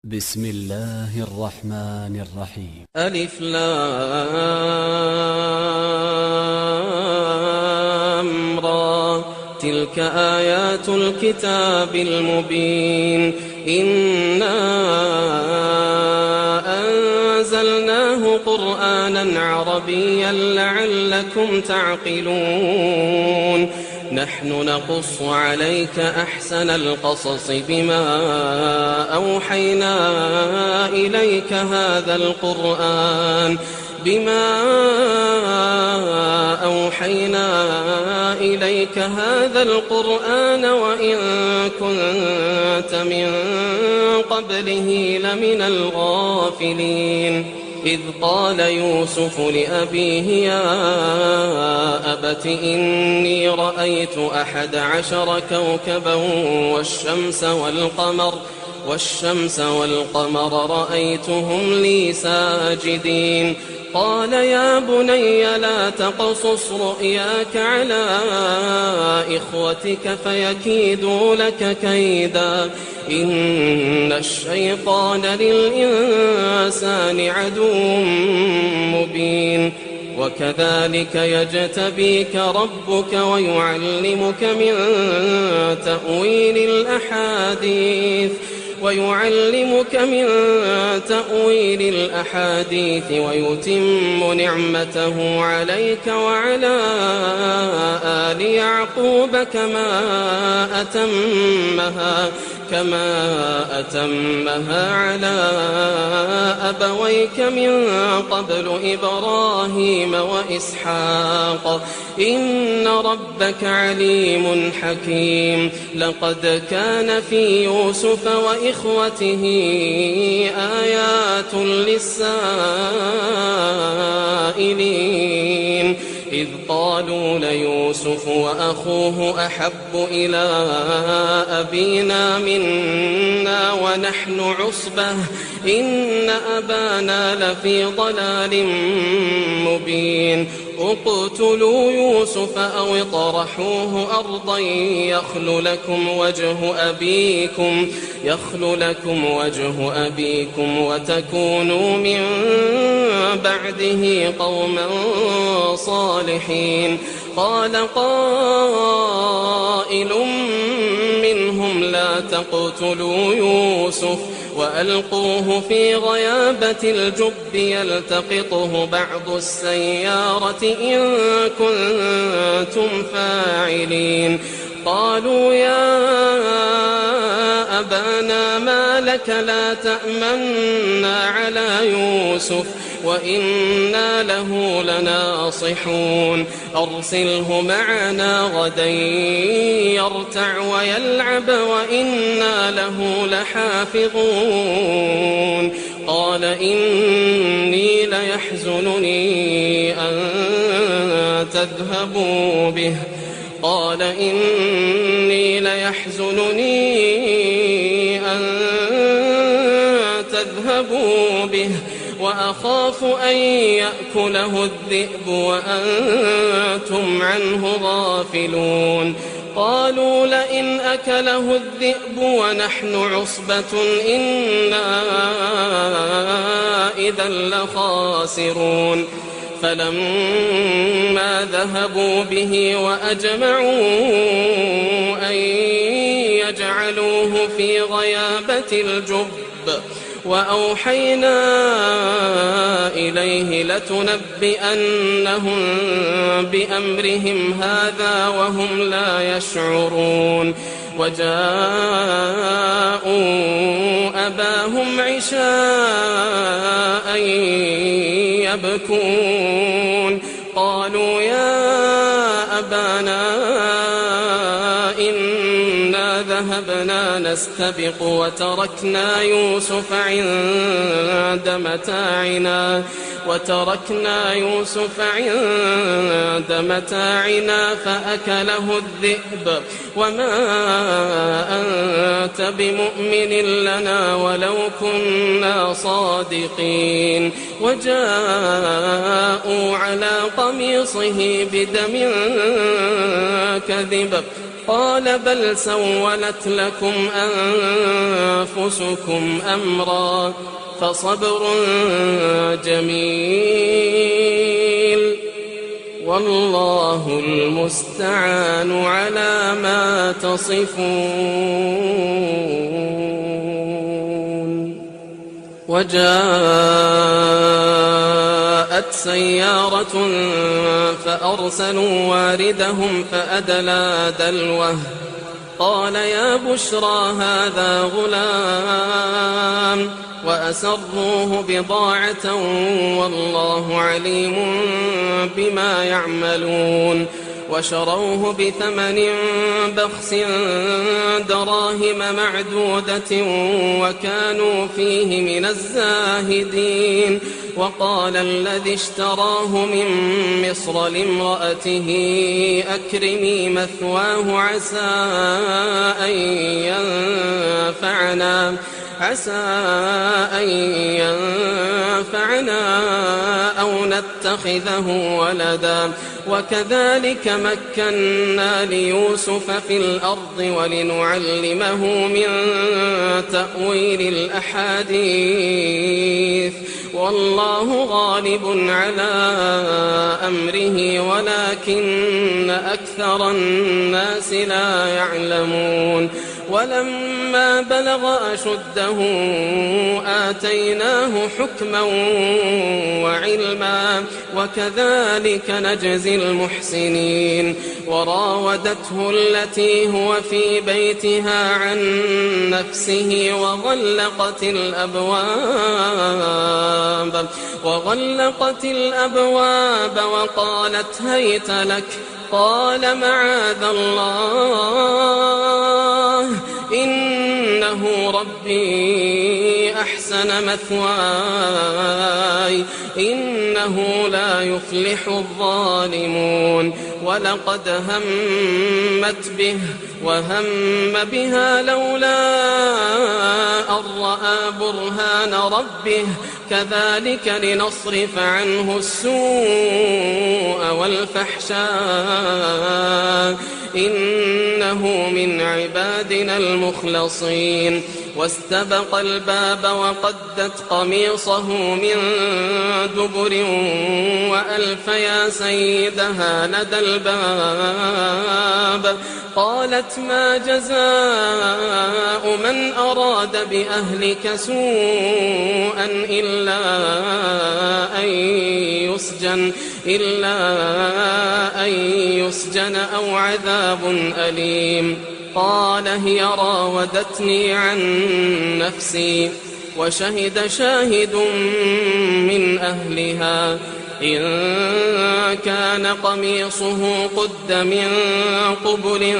بسم الله الرحمن الرحيم. ألف لام را تلك آيات الكتاب المبين إنا أنزلناه قرآنا عربيا لعلكم تعقلون نحن نقص عليك أحسن القصص بما أوحينا إليك هذا القرآن وإن كنت من قبله لمن الغافلين إذ قال يوسف لأبيه يا أبت إني رأيت 11 كوكبا والشمس والقمر رأيتهم لي ساجدين قال يا بني لا تقصص رؤياك على إخوتك فيكيدوا لك كيدا إن الشيطان للإنسان عدو مبين وكذلك يجتبيك ربك ويعلمك من تأويل الأحاديث ويتم نعمته عليك وعلى آل يعقوب كما أتمها على أبويك من قبل إبراهيم وإسحاق إن ربك عليم حكيم لقد كان في يوسف وإخوته آيات للسائلين إذ قالوا ليوسف وأخوه أحب إلى أبينا منا ونحن عصبة إن أبانا لفي ضلال مبين اقتلوا يوسف أو اطرحوه أرضا يخل لكم وجه أبيكم وتكونوا من بعده قوما صالحين قال قائل منهم لا تقتلوا يوسف وألقوه في غيابة الجب يلتقطه بعض السيارة إن كنتم فاعلين قالوا يا أبانا ما لك لا تأمنا على يوسف وإنا له لناصحون أرسله معنا غدا يرتع ويلعب وإنا له لحافظون قال إني ليحزنني أن تذهبوا به وأخاف أن يأكله الذئب وأنتم عنه غافلون قالوا لئن أكله الذئب ونحن عصبة إنا إذا لخاسرون فلما ذهبوا به وأجمعوا أن يجعلوه في غيابة الجب وأوحينا إليه لتنبئنهم بأمرهم هذا وهم لا يشعرون وجاءوا أباهم عشاء يبكون قالوا يا أبانا إنا ذهبنا نستبق وتركنا يوسف عند متاعنا فأكله الذئب وما أنت بمؤمن لنا ولو كنا صادقين وجاءوا على قميصه بدم كذب قال بل سولت لكم أنفسكم أمرا فصبر جميل والله المستعان على ما تصفون. وجاءت سيارة فأرسلوا واردهم فأدلى دلوه قال يا بشرى هذا غلام وأسروه بضاعة والله عليم بما يعملون وشروه بثمن بخس دراهم معدودة وكانوا فيه من الزاهدين. وقال الذي اشتراه من مصر لامرأته أكرمي مثواه عسى أن ينفعنا أو نتخذه ولدا وكذلك مكنا ليوسف في الأرض ولنعلمه من تأويل الأحاديث والله غالب على أمره ولكن أكثر الناس لا يعلمون. ولما بلغ أشده آتيناه حكما وعلما وكذلك نجزي المحسنين. وراودته التي هو في بيتها عن نفسه وغلقت الأبواب وقالت هيت لك قال معاذ الله إنه ربي أحسن مثواي إنه لا يفلح الظالمون. ولقد همت به وهم بها لولا أن رأى برهان ربه كذلك لنصرف عنه السوء والفحشاء إنه من عبادنا المخلصين. واستبق الباب وقدت قميصه من دبر وألف يا سيدها لدى الباب قالت ما جزاء من أراد بأهلك سوءا إلا أن يسجن أو عذاب أليم. قال هي راودتني عن نفسي وشهد شاهد من أهلها إن كان قميصه قد من قبل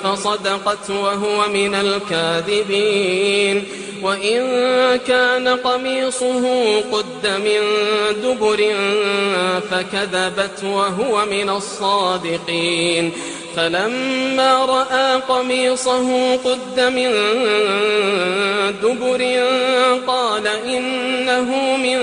فصدقت وهو من الكاذبين وإن كان قميصه قد من دبر فكذبت وهو من الصادقين. فلما رأى قميصه قد من دبر قال إنه من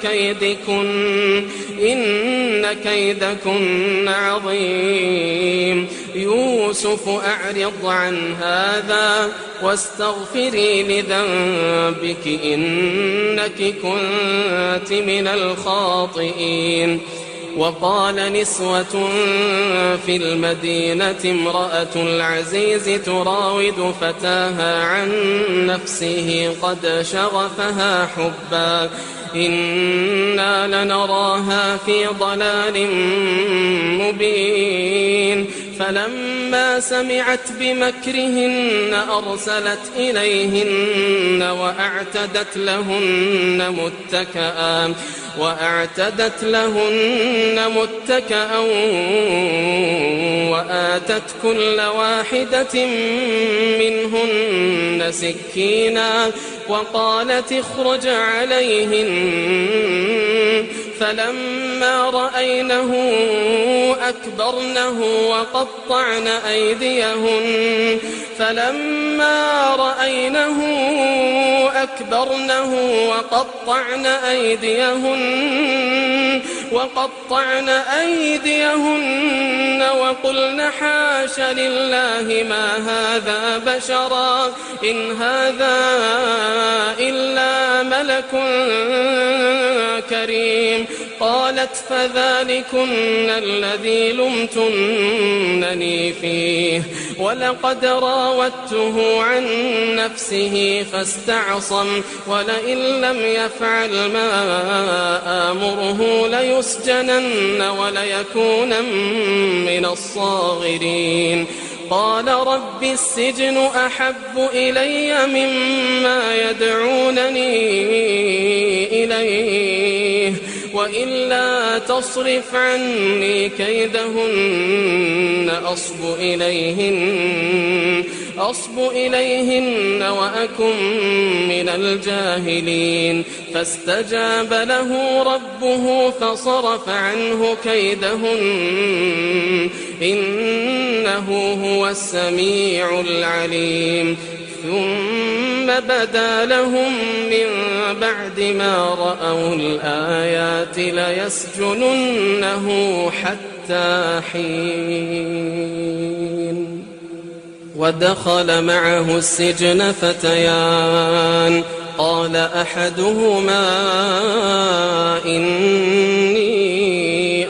كيدكن إن كيدكن عظيم. يوسف أعرض عن هذا واستغفري لذنبك إنك كنت من الخاطئين. وقال نسوة في المدينة امرأة العزيز تراود فتاها عن نفسه قد شغفها حبا إنا لنراها في ضلال مبين. فلما سمعت بمكرهن أرسلت إليهن وأعتدت لهن متكأ وآتت كل واحدة منهن سكينا وقالت اخرج عليهن. فلما رأينه أكبرنه وقطعن أيديهن وقطعن أيديهن وقلن حاش لله ما هذا بشرا إن هذا إلا ملك كريم. قالت فذلكن الذي لمتنني فيه ولقد راودته عن نفسه فاستعصم ولئن لم يفعل ما آمره ليسجنن وليكونن من الصاغرين. قال رب السجن أحب إلي مما يدعونني إليه وإلا تصرف عني كيدهن أصب إليهن وأكن من الجاهلين. فاستجاب له ربه فصرف عنه كيدهن إنه هو السميع العليم. ثم بدا لهم من بعد ما رأوا الآيات ليسجننه حتى حين. ودخل معه السجن فتيان قال أحدهما إني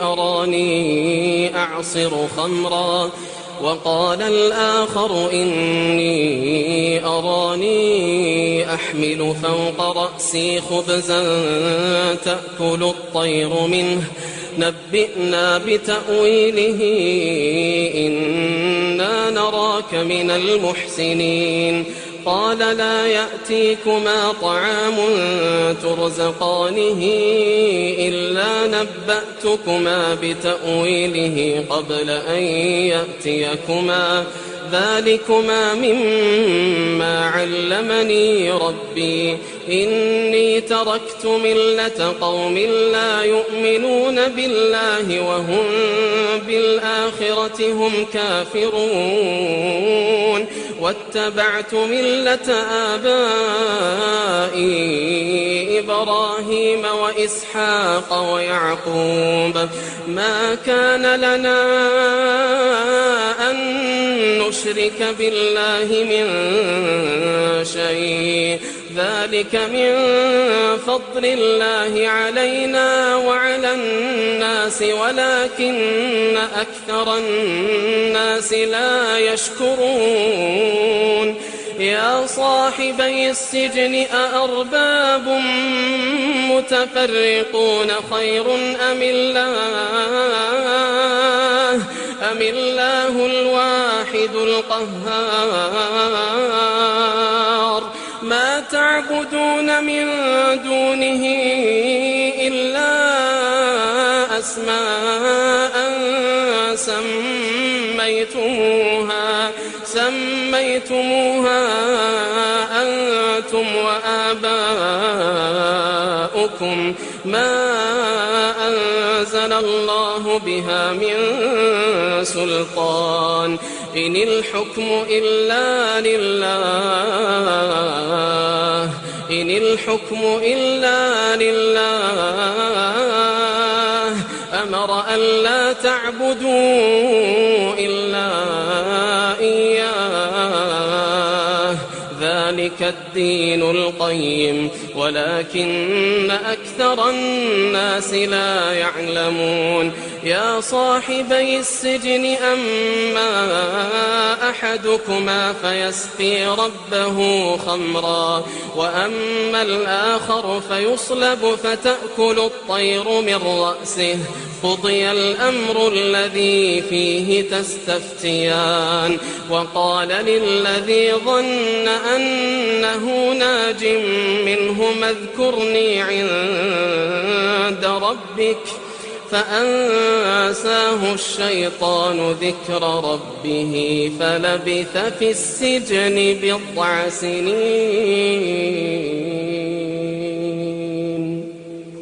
أراني أعصر خمرا وقال الآخر إني أراني أحمل فوق رأسي خبزا تأكل الطير منه نبئنا بتأويله إنا نراك من المحسنين. قال لا يأتيكما طعام ترزقانه إلا نبأتكما بتأويله قبل أن يأتيكما ذلكما مما علمني ربي إني تركت ملة قوم لا يؤمنون بالله وهم بالآخرة هم كافرون واتبعت ملة آبائي إبراهيم وإسحاق ويعقوب ما كان لنا أن نشرك بالله من شيء ذلك من فضل الله علينا وعلى الناس ولكن أكثر الناس لا يشكرون. يا صاحبي السجن أأرباب متفرقون خير أم الله الواحد القهار. ما تعبدون من دونه إلا أسماء سميتموها أنتم وآباؤكم ما أنزل الله بها من سلطان إن الحكم إلا لله أمر أن لا تعبدوا إلا إياه ذلك الدين القيم ولكن أكثر الناس لا يعلمون. يا صاحبي السجن أما أحدكما فيسقي ربه خمرا وأما الآخر فيصلب فتأكل الطير من رأسه قضي الأمر الذي فيه تستفتيان. وقال للذي ظن أنه ناج منهما اذكرني عند ربك فأنساه الشيطان ذكر ربه فلبث في السجن بضع سنين.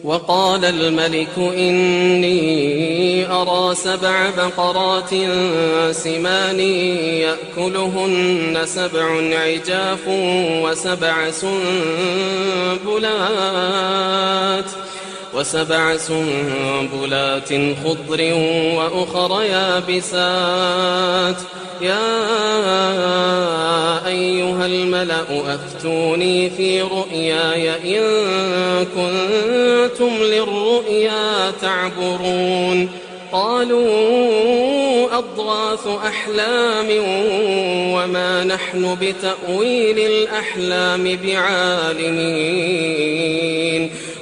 وقال الملك إني أرى 7 بقرات سمان يأكلهن 7 عجاف وسبع سنبلات خضر وأخر يابسات يا أيها الملأ أفتوني في رؤياي إن كنتم للرؤيا تعبرون قالوا أضغاث أحلام وما نحن بتأويل الأحلام بعالمين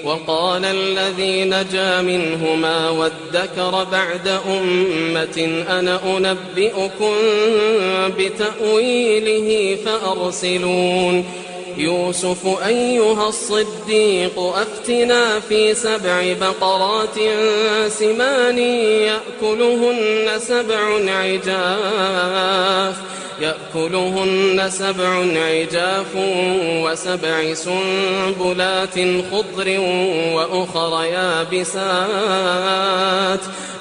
وقال الذي نجا منهما وادكر بعد أمة أنا أنبئكم بتأويله فأرسلون يوسف أيها الصديق أفتنا في 7 بقرات سمان يأكلهن 7 عجاف و7 سنبلات خضر وأخر يابسات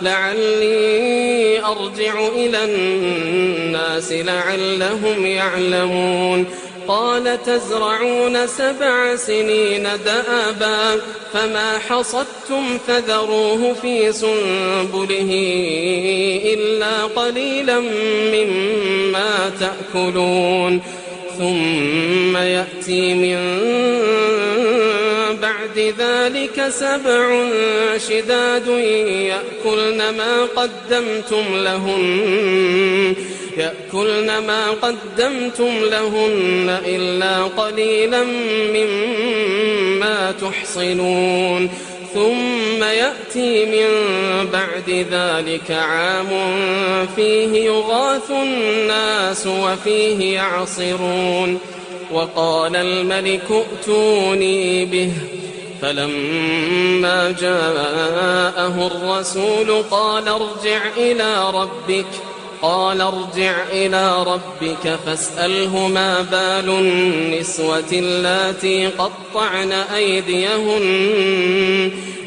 لعلي أرجع إلى الناس لعلهم يعلمون قال تزرعون 7 سنين دأبا فما حصدتم فذروه في سنبله إلا قليلا مما تأكلون ثم يأتي من بعد ذلك 7 شداد يأكلن ما قدمتم لهن إلا قليلا مما تحصنون ثم يأتي من بعد ذلك عام فيه يغاث الناس وفيه يعصرون وقال الملك ائتوني به فلما جاءه الرسول قال ارجع إلى ربك فاسأله ما بال النسوة اللاتي قطعن أيديهن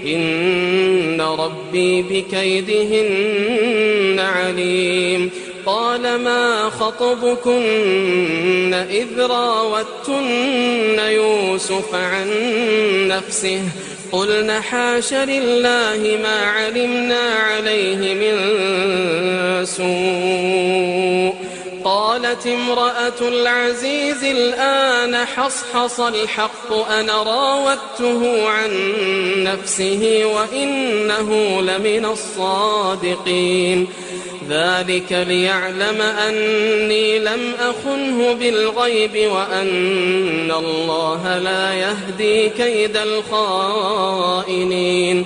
إن ربي بكيدهن عليم قال ما خطبكن إذ راوتن يوسف عن نفسه قلنا حاش لله ما علمنا عليه من سوء قالت امرأة العزيز الآن حصحص الحق أنا راودته عن نفسه وإنه لمن الصادقين ذلك ليعلم أني لم أخنه بالغيب وأن الله لا يهدي كيد الخائنين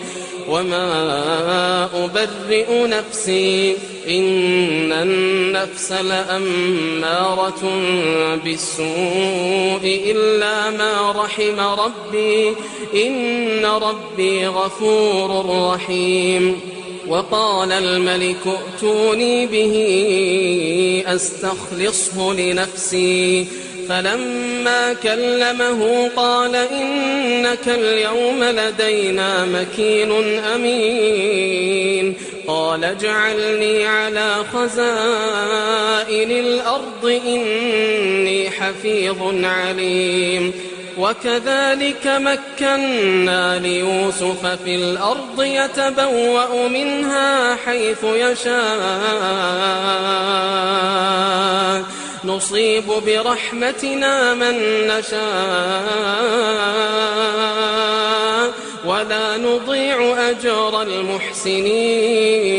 وما أبرئ نفسي إن النفس لأمارة بالسوء إلا ما رحم ربي إن ربي غفور رحيم وقال الملك ائتوني به أستخلصه لنفسي فلما كلمه قال إنك اليوم لدينا مكين أمين قال اجعلني على خزائن الأرض إني حفيظ عليم وكذلك مكنا ليوسف في الأرض يتبوأ منها حيث يشاء نصيب برحمتنا من نشاء ولا نضيع أجر المحسنين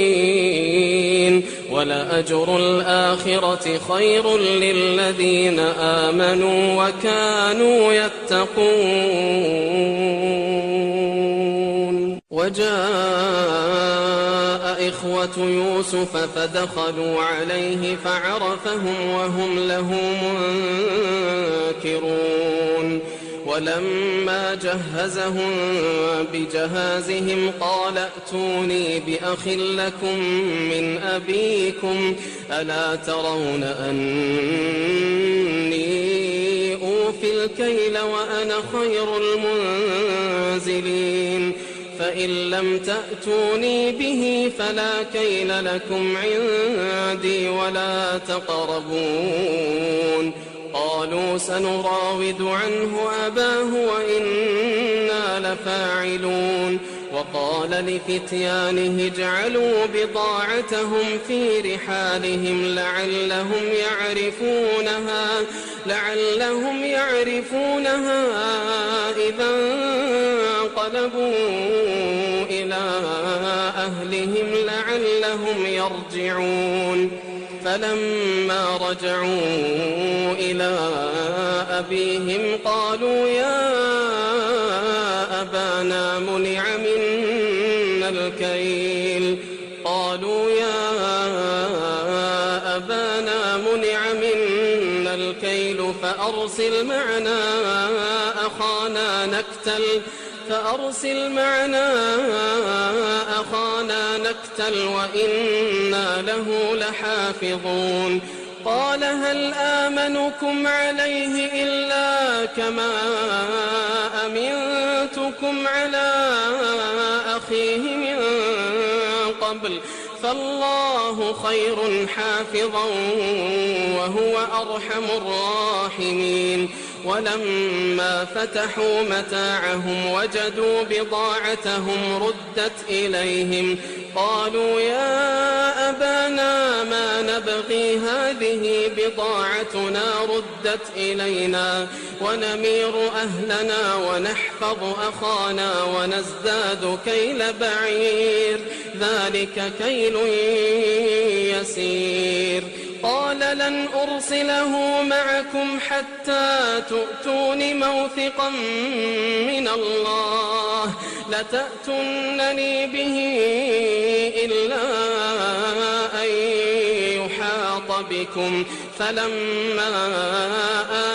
ولأجر الآخرة خير للذين آمنوا وكانوا يتقون وجاء إخوة يوسف فدخلوا عليه فعرفهم وهم له منكرون ولما جهزهم بجهازهم قال ائتوني بأخ لكم من أبيكم ألا ترون أني أوفي الكيل وأنا خير المنزلين فإن لم تأتوني به فلا كيل لكم عندي ولا تقربون قالوا سنراود عنه أباه وإنا لفاعلون وقال لفتيانه اجعلوا بضاعتهم في رحالهم لعلهم يعرفونها إذا انقلبوا إلى أهلهم لعلهم يرجعون. فلما رجعوا إلى أبيهم قالوا يا أبانا منع منا الكيل فأرسل معنا أخانا نكتل وإنا له لحافظون. قال هل آمنكم عليه إلا كما أمنتكم على أخيه من قبل فالله خير حافظا وهو أرحم الراحمين. ولما فتحوا متاعهم وجدوا بضاعتهم ردت إليهم قالوا يا أبانا ما نبغي هذه بضاعتنا ردت إلينا ونمير أهلنا ونحفظ أخانا ونزداد كيل بعير ذلك كيل يسير. قال لن أرسله معكم حتى تؤتون موثقا من الله لتأتونني به إلا أن يحاط بكم. فلما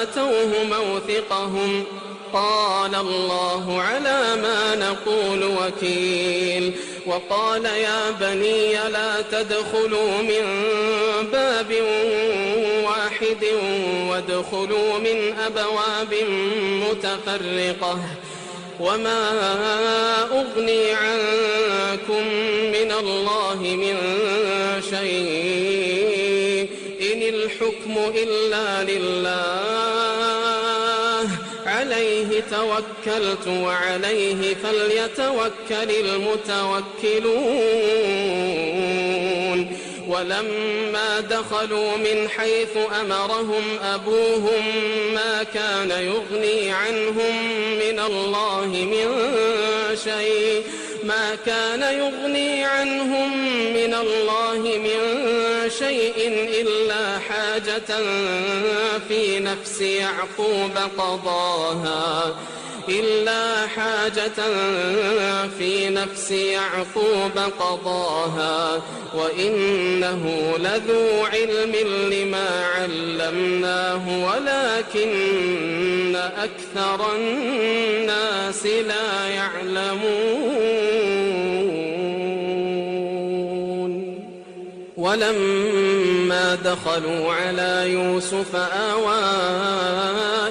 آتوه موثقهم قال الله على ما نقول وكيل. وقال يا بني لا تدخلوا من باب واحد وادخلوا من أبواب متفرقة وما أغني عنكم من الله من شيء إن الحكم إلا لله عليه توكلت وعليه فليتوكل المتوكلون. ولما دخلوا من حيث أمرهم أبوهم ما كان يغني عنهم من الله من شيء إلا حاجة في نفس يعقوب قضاها وإنه لذو علم لما علمناه ولكن أكثر الناس لا يعلمون. ولما دخلوا على يوسف آوى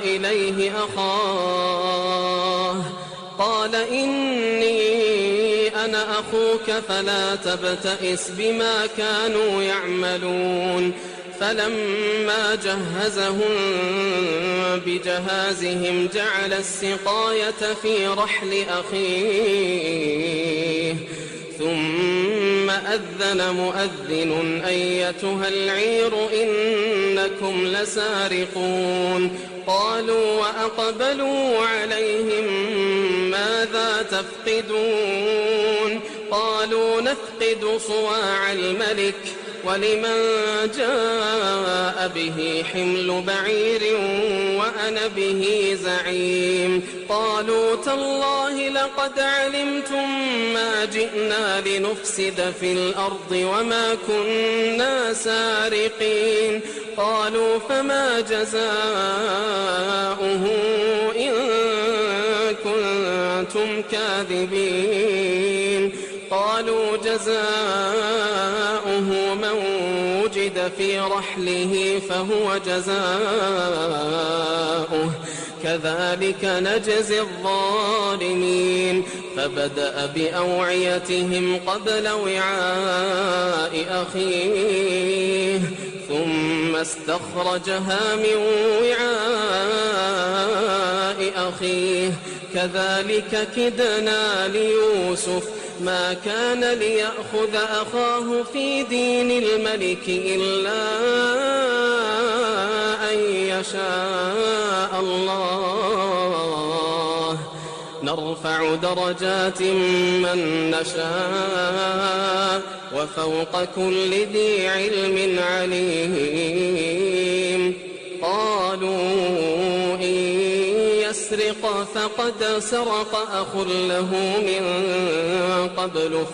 إليه أخاه قال إني أنا أخوك فلا تبتئس بما كانوا يعملون. فلما جهزهم بجهازهم جعل السقاية في رحل أخيه ثم أذن مؤذن أيتها العير إنكم لسارقون. قالوا وأقبلوا عليهم ماذا تفقدون؟ قالوا نفقد صواع الملك ولمن جاء به حمل بعير وأنا به زعيم. قالوا تالله لقد علمتم ما جئنا لنفسد في الأرض وما كنا سارقين. قالوا فما جزاؤه إن كنتم كاذبين؟ قالوا جزاؤه من وجد في رحله فهو جزاؤه كذلك نجزي الظالمين. فبدأ بأوعيتهم قبل وعاء أخيه ثم استخرجها من وعاء أخيه كذلك كدنا ليوسف ما كان ليأخذ أخاه في دين الملك إلا أن يشاء الله نرفع درجات من نشاء وفوق كل ذي علم عليم قالوا إن يسرق فقد سرق أخ له من قبل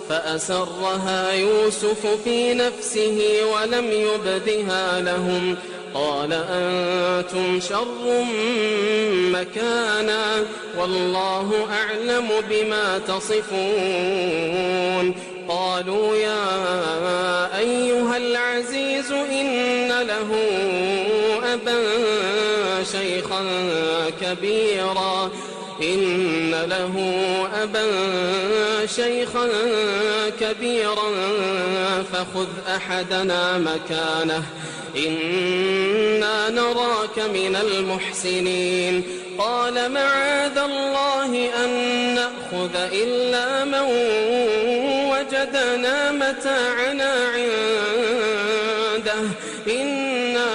فأسرها يوسف في نفسه ولم يبدها لهم قال أنتم شر مكانا والله أعلم بما تصفون قالوا يا أيها العزيز إن له أبا شيخا كبيرا فخذ أحدنا مكانه إنا نراك من المحسنين قال معاذ الله أن نأخذ إلا من وجدنا متاعنا عنده إنا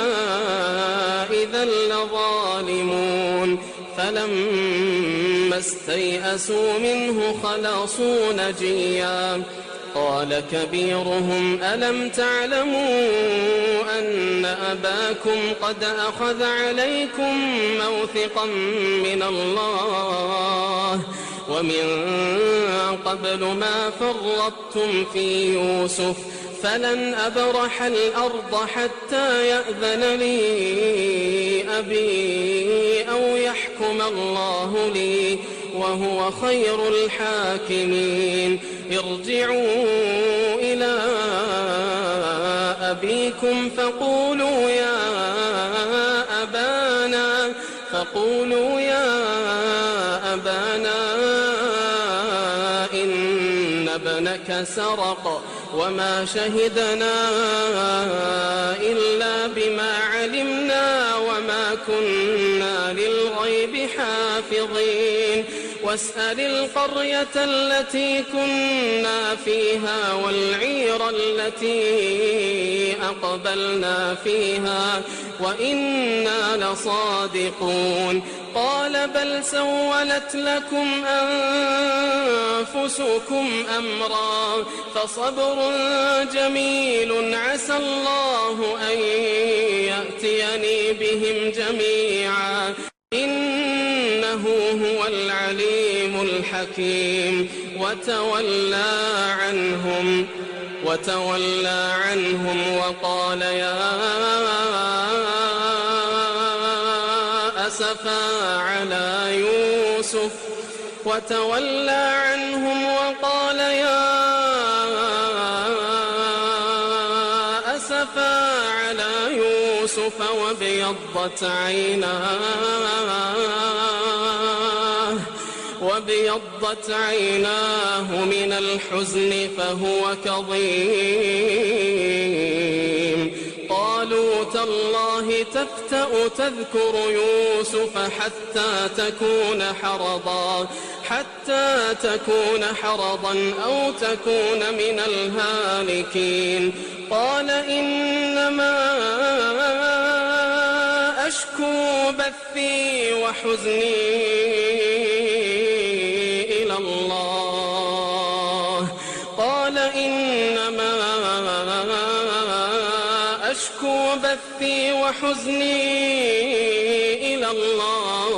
إذا لظالمون فلما استيئسوا منه خلصوا نجيا قال كبيرهم ألم تعلموا أن أباكم قد أخذ عليكم موثقا من الله ومن قبل ما فرطتم في يوسف فلن أبرح الأرض حتى يأذن لي أبي أو يحكم الله لي وهو خير الحاكمين ارجعوا إلى أبيكم فقولوا يا أبانا إن ابنك سرق وما شهدنا إلا بما علمنا وما كنا للغيب حافظين واسأل القرية التي كنا فيها والعير التي أقبلنا فيها وإنا لصادقون قال بل سولت لكم أنفسكم أمرا فصبر جميل عسى الله أن يأتيني بهم جميعا إنه هو العليم الحكيم وتولى عنهم وقال يا أسفا على يوسف وابيضت عيناه من الحزن فهو كظيم قالوا تالله تفتأ تذكر يوسف حتى تكون حرضا أو تكون من الهالكين قال إنما أشكو بثي وحزني إلى الله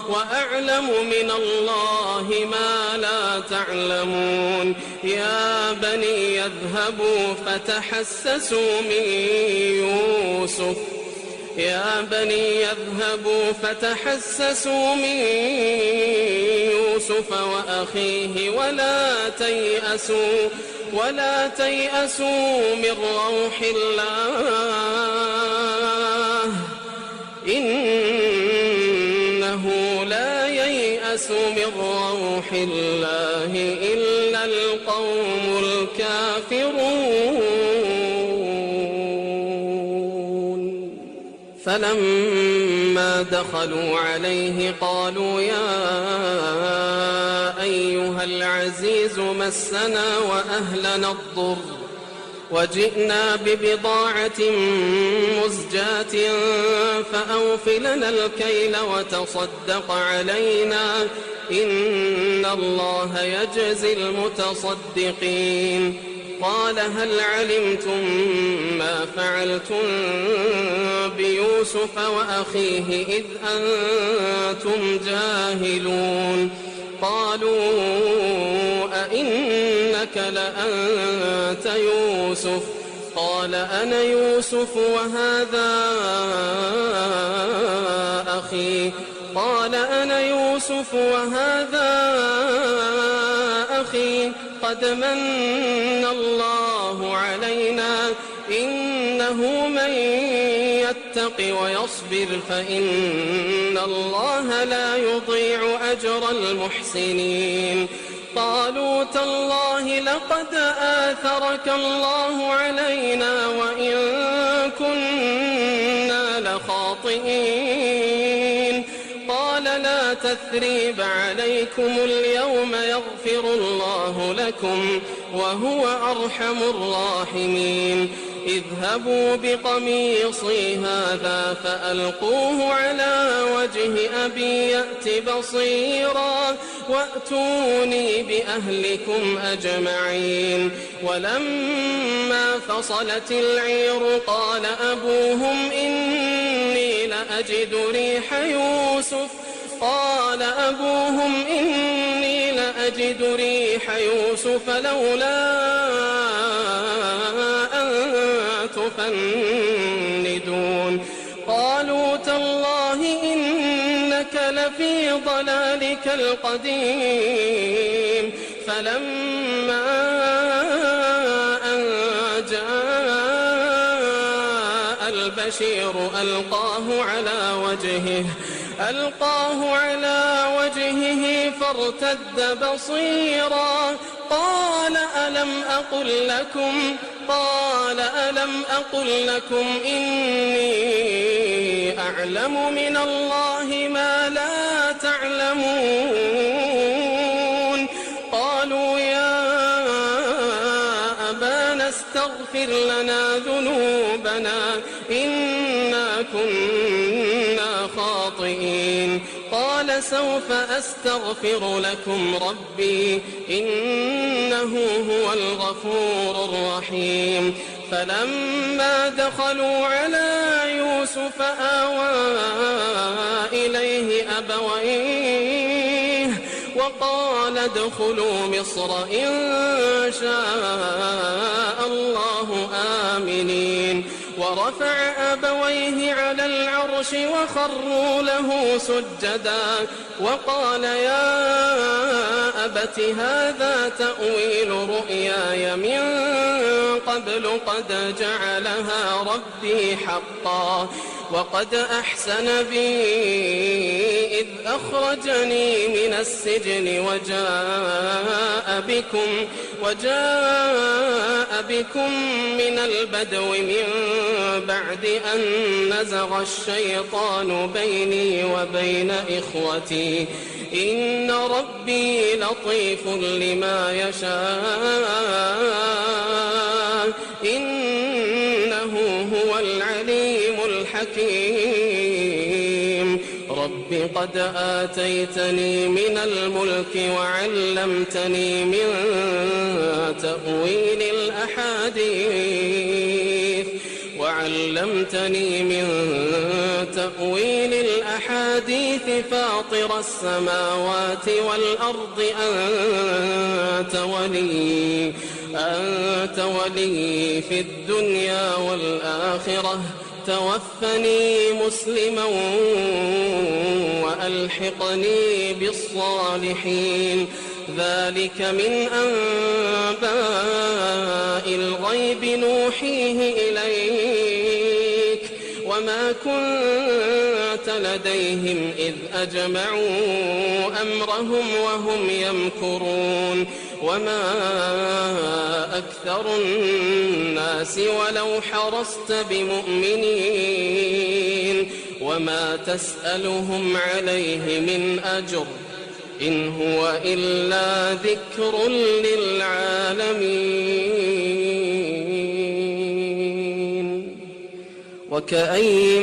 وأعلم من الله ما لا تعلمون يا بني يذهبوا فتحسسوا من يوسف وأخيه ولا تيأسوا من روح الله إنه لا ييأس من روح الله إلا القوم الكافرون فلما دخلوا عليه قالوا يا أيها العزيز مسنا وأهلنا الضر وجئنا ببضاعة مزجاة فأوف لنا الكيل وتصدق علينا إن الله يجزي المتصدقين. قال هل علمتم ما فعلتم بيوسف وأخيه إذ أنتم جاهلون؟ قالوا أئنك لأنت يوسف؟ قال أنا يوسف وهذا أخي. قال أنا يوسف وهذا أخي قد من الله علينا إنه من يتق ويصبر فإن الله لا يضيع أجر المحسنين. قالوا تالله لقد آثرك الله علينا وإن كنا لخاطئين. قال لا تثريب عليكم اليوم يغفر الله لكم وهو أرحم الراحمين. اذهبوا بقميصي هذا فألقوه على وجه أبي يأت بصيرا وأتوني بأهلكم أجمعين. ولما فصلت العير قال أبوهم إني لأجد ريح يوسف لولا أن تفندون. قالوا تالله إنك لفي ضلالك القديم. فلما أن جاء البشير ألقاه على وجهه فارتد بصيرا. قال ألم أقل لكم إني أعلم من الله ما لا تعلمون؟ قالوا يا أبانا استغفر لنا ذنوبنا إنا كنا خاطئين. قال سوف أستغفر لكم ربي إنه هو الغفور الرحيم. فلما دخلوا على يوسف آوى إليه أبويه وقال ادخلوا مصر إن شاء الله آمنين. ورفع أبويه على العرش وخروا له سجدا وقال يا أبت هذا تأويل رؤياي من قبل قد جعلها ربي حقا وقد أحسن بي إذ أخرجني من السجن وجاء بكم من البدو من بعد أن نزغ الشيطان بيني وبين إخوتي إن ربي لطيف لما يشاء إنه هو العليم الحكيم. رب قد آتيتني من الملك وعلمتني من تأويل الأحاديث فاطر السماوات والأرض أنت ولي في الدنيا والآخرة توفني مسلما وألحقني بالصالحين. ذلك من أنباء الغيب نوحيه إليك وما كنت لديهم إذ أجمعوا أمرهم وهم يمكرون. وما أكثر الناس ولو حرصت بمؤمنين وما تسألهم عليه من أجر إن هو إلا ذكر للعالمين. وكأي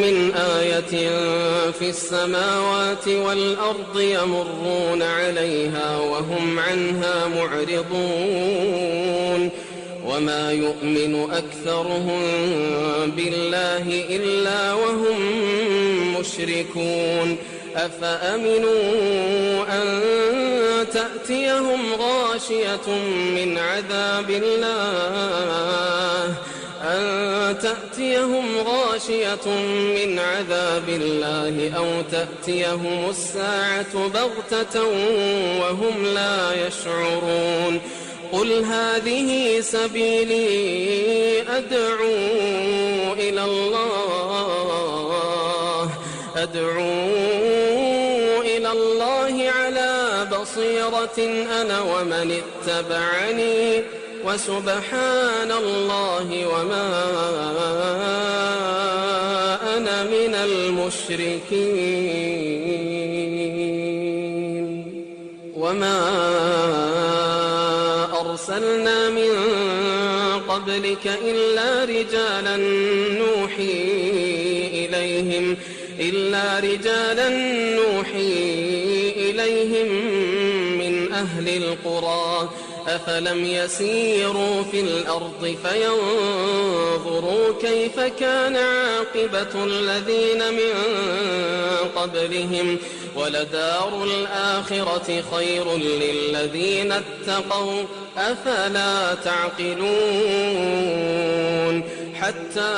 من آية في السماوات والأرض يمرون عليها وهم عنها معرضون وما يؤمن أكثرهم بالله إلا وهم مشركون أفأمنوا أن تأتيهم غاشية من عذاب الله أو تأتيهم الساعة بغتة وهم لا يشعرون قل هذه سبيلي أدعو إلى الله على بصيرة أنا ومن اتبعني وسبحان الله وما أنا من المشركين. وما أرسلنا من قبلك إلا رجالا نوحي إليهم من أهل القرى أفلم يسيروا في الأرض فينظروا كيف كان عاقبة الذين من قبلهم ولدار الآخرة خير للذين اتقوا أفلا تعقلون حتى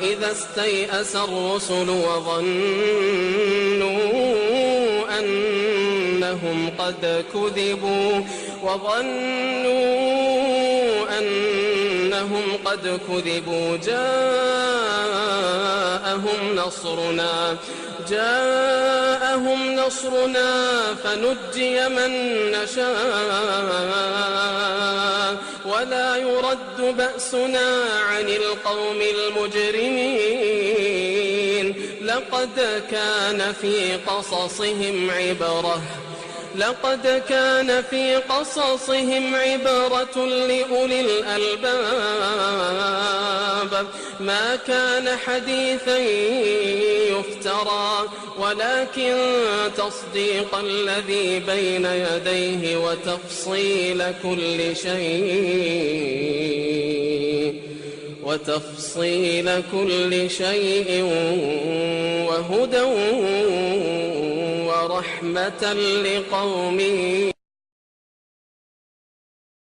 إذا استيأس الرسل وظنوا أنهم قد كذبوا جاءهم نصرنا فنجي من نشاء ولا يرد بأسنا عن القوم المجرمين. لقد كان في قصصهم عبرة لأولي الألباب ما كان حديثا يفترى ولكن تصديق الذي بين يديه وتفصيل كل شيء وهدى ورحمة لقوم